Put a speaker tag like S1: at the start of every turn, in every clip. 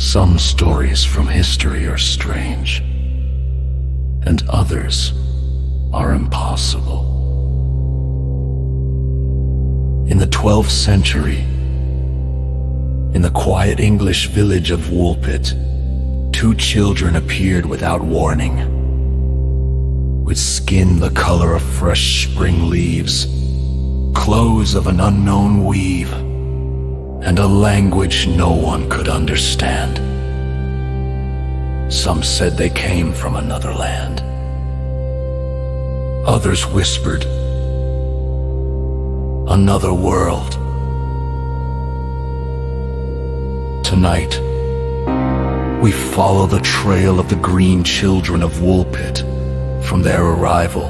S1: Some stories from history are strange, and others are impossible. In the 12th century, in the quiet English village of Woolpit, two children appeared without warning, with skin the color of fresh spring leaves, clothes of an unknown weave, and a language no one could understand. Some said they came from another land. Others whispered, another world. Tonight, we follow the trail of the Green Children of Woolpit from their arrival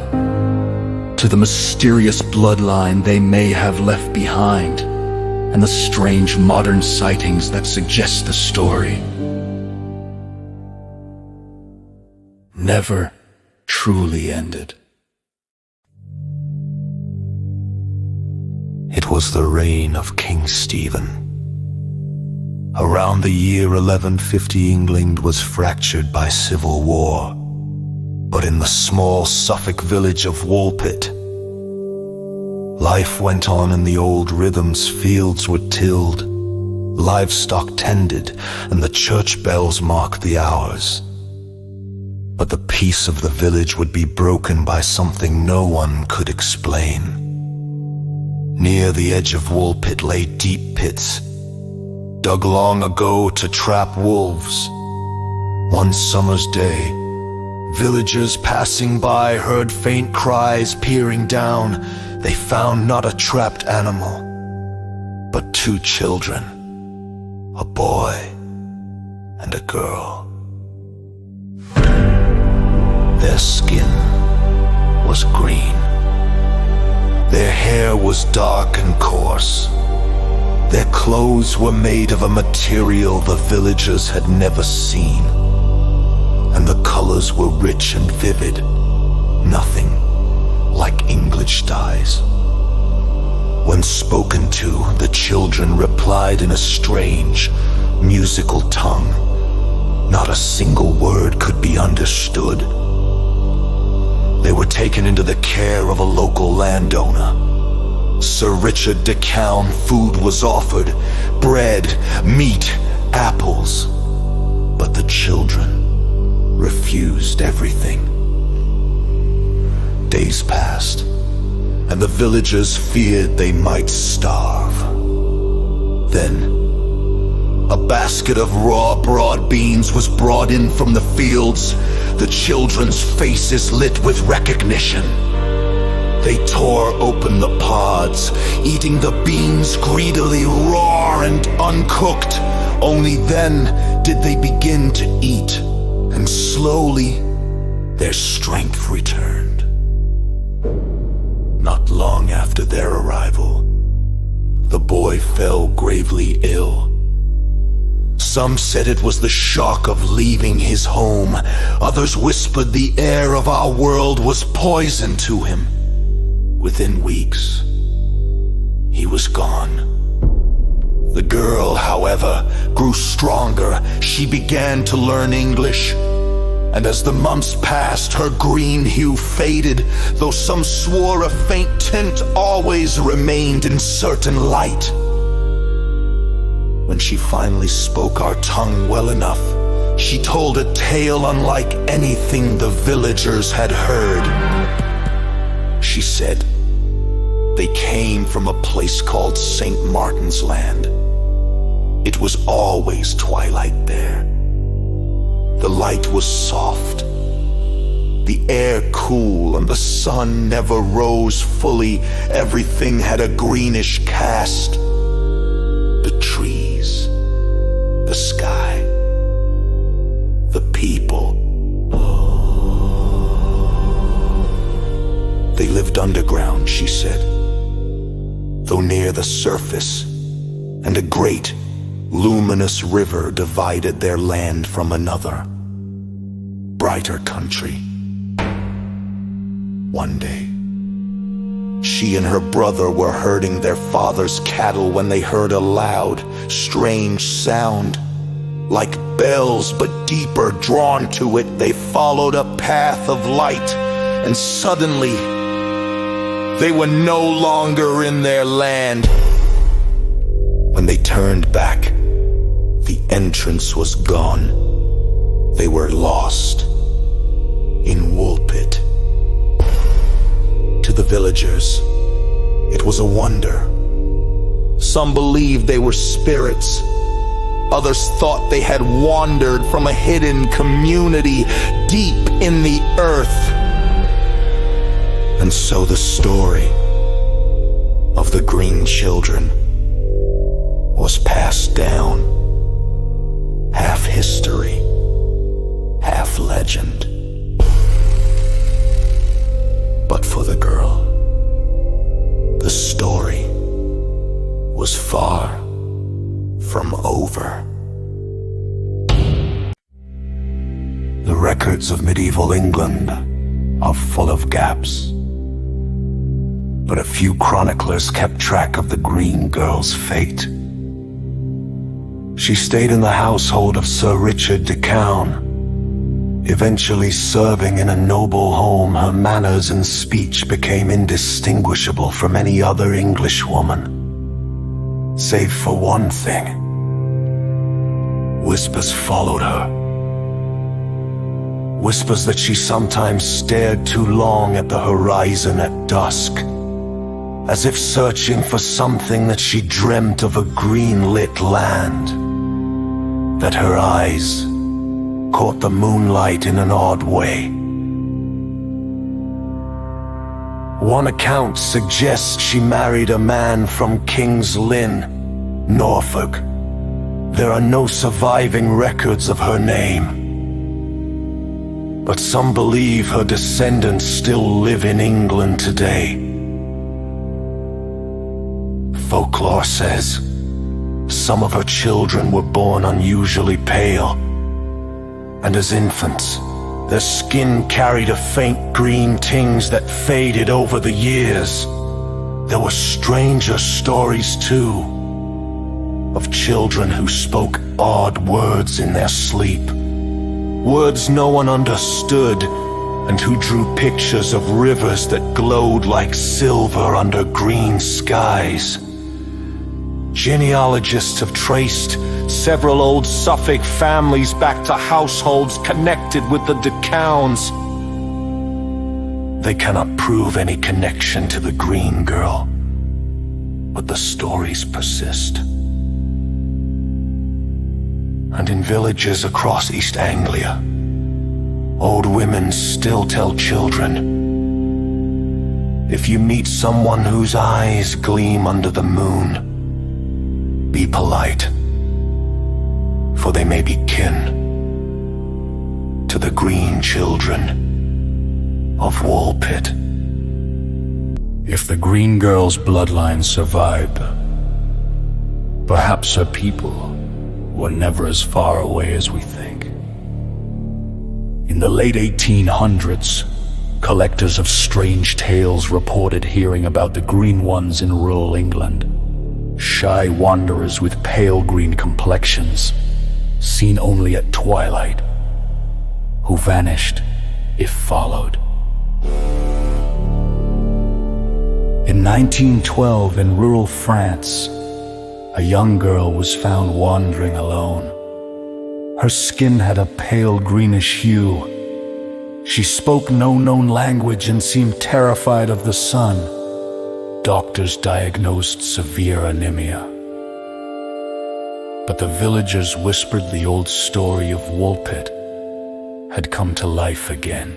S1: to the mysterious bloodline they may have left behind, and the strange modern sightings that suggest the story never truly ended.
S2: It was the reign of King Stephen. Around the year 1150, England was fractured by civil war. But in the small Suffolk village of Woolpit, life went on in the old rhythms. Fields were tilled, livestock tended, and the church bells marked the hours. But the peace of the village would be broken by something no one could explain. Near the edge of Woolpit lay deep pits, dug long ago to trap wolves. One summer's day, villagers passing by heard faint cries. Peering down, they found not a trapped animal, but two children, a boy and a girl. Their skin was green. Their hair was dark and coarse. Their clothes were made of a material the villagers had never seen, and the colors were rich and vivid, nothing like English dyes. When spoken to, the children replied in a strange, musical tongue. Not a single word could be understood. They were taken into the care of a local landowner, Sir Richard de Calne. Food was offered, bread, meat, apples, but the children refused everything. Days passed, and the villagers feared they might starve. Then, a basket of raw broad beans was brought in from the fields. The children's faces lit with recognition. They tore open the pods, eating the beans greedily, raw and uncooked. Only then did they begin to eat, and slowly their strength returned. Not long after their arrival, the boy fell gravely ill. Some said it was the shock of leaving his home. Others whispered the air of our world was poison to him. Within weeks, he was gone. The girl, however, grew stronger. She began to learn English, and as the months passed, her green hue faded, though some swore a faint tint always remained in certain light. When she finally spoke our tongue well enough, she told a tale unlike anything the villagers had heard. She said they came from a place called St. Martin's Land. It was always twilight there. The light was soft, the air cool, and the sun never rose fully. Everything had a greenish cast. The trees, the sky, the people. They lived underground, she said, though near the surface, and a great, luminous river divided their land from another, brighter country. One day, she and her brother were herding their father's cattle when they heard a loud, strange sound. Like bells, but deeper drawn to it, they followed a path of light, and suddenly, they were no longer in their land. When they turned back, the entrance was gone. They were lost in Woolpit. To the villagers, it was a wonder. Some believed they were spirits. Others thought they had wandered from a hidden community deep in the earth. And so the story of the Green Children was passed down, half history, half legend. But for the girl, the story was far from over. The records of medieval England are full of gaps, but a few chroniclers kept track of the Green Girl's fate. She stayed in the household of Sir Richard de Cown. Eventually serving in a noble home, her manners and speech became indistinguishable from any other English woman, save for one thing. Whispers followed her. Whispers that she sometimes stared too long at the horizon at dusk, as if searching for something that she dreamt of a green-lit land. That her eyes caught the moonlight in an odd way. One account suggests she married a man from King's Lynn, Norfolk. There are no surviving records of her name, but some believe her descendants still live in England today. Folklore says some of her children were born unusually pale, and as infants, their skin carried a faint green tinge that faded over the years. There were stranger stories too, of children who spoke odd words in their sleep, words no one understood, and who drew pictures of rivers that glowed like silver under green skies. Genealogists have traced several old Suffolk families back to households connected with the de Cowns. They cannot prove any connection to the Green Girl, but the stories persist. And in villages across East Anglia, old women still tell children, if you meet someone whose eyes gleam under the moon, be polite, for they may be kin to the Green Children of Woolpit.
S1: If the Green Girl's bloodline survived, perhaps her people were never as far away as we think. In the late 1800s, collectors of strange tales reported hearing about the Green Ones in rural England. Shy wanderers with pale green complexions, seen only at twilight, who vanished if followed. In 1912, in rural France, a young girl was found wandering alone. Her skin had a pale greenish hue. She spoke no known language and seemed terrified of the sun. Doctors diagnosed severe anemia. But the villagers whispered the old story of Woolpit had come to life again.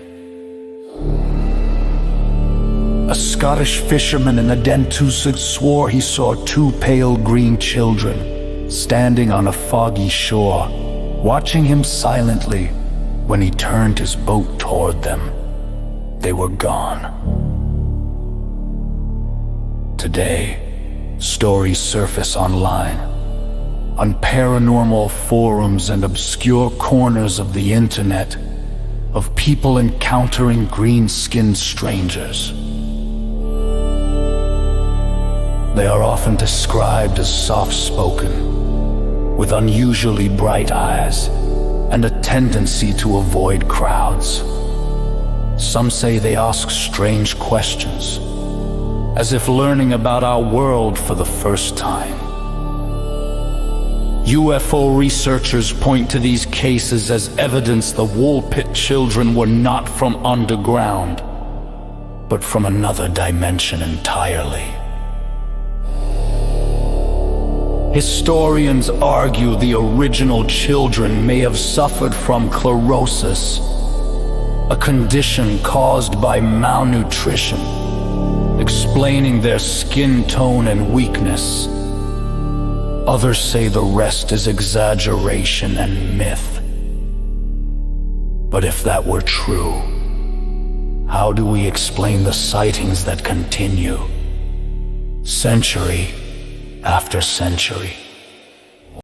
S1: A Scottish fisherman in Adentusig swore he saw two pale green children standing on a foggy shore, watching him silently. When he turned his boat toward them, they were gone. Today, stories surface online, on paranormal forums and obscure corners of the internet, of people encountering green-skinned strangers. They are often described as soft-spoken, with unusually bright eyes and a tendency to avoid crowds. Some say they ask strange questions, as if learning about our world for the first time. UFO researchers point to these cases as evidence the Woolpit children were not from underground, but from another dimension entirely. Historians argue the original children may have suffered from chlorosis, a condition caused by malnutrition, explaining their skin tone and weakness. Others say the rest is exaggeration and myth. But if that were true, how do we explain the sightings that continue, century after century?